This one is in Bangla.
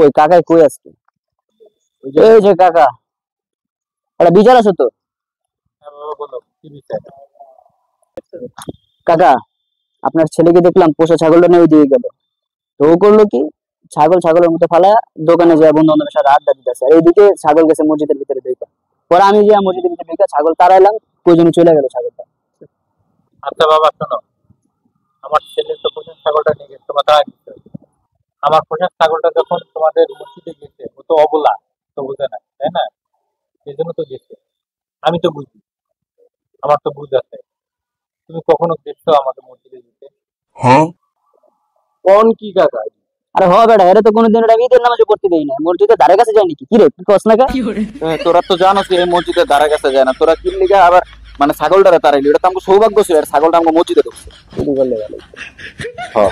কই কাকাই কই আজকে? এই যে কাকা, একটা বিচার আছে তো। কাকা, আপনার ছেলেকে দেখলাম পোষা ছাগলটা নিয়ে ওইদিকে গেল। তো ও করলো কি, ছাগল ছাগলের মতো ফালা দোকানে যায় বন্ধু বান্ধবের সাথে আড্ডা দিতেছে, আর এইদিকে ছাগল গেছে মসজিদের ভিতরে দেখা। পরে আমি যে মসজিদের ভিতরে দেখা ছাগল তাড়াইলাম, কই চলে গেল ছাগলটা। আচ্ছা বাবা শোনো, আমার ছেলে তো পোষার ছাগলটা নিয়ে গেছে, তোমার তারা নিচ্ছে। আমার পোষার ছাগলটা যখন তোমাদের মসজিদে গেছে, ও তো অবলা, তো বুঝে না, তাই না? এই জন্য তো গেছে। আমি তো বুঝি, আমার তো বুঝ আছে। তুমি কখনো দেখছো আমাকে মসজিদে যেতে? কোন কি কাকা? আরে হ বেটা, এরা তো কোনোদিন এটা ঈদের নামাজে পড়তে দেই না, মসজিদের ধারে কাছে যায় নাকি? কি রে তুই কস না কে? তোরা তো জানো এই মসজিদের ধারে কাছে যায় না, তোরা কি লিগা আবার মানে ছাগলটারে তারাইলি? এটা তো আমাকে সৌভাগ্য ছিল, আর ছাগলটা আমাকে মসজিদে ঢুকছে। শুরু করলে ভালো। হ্যাঁ।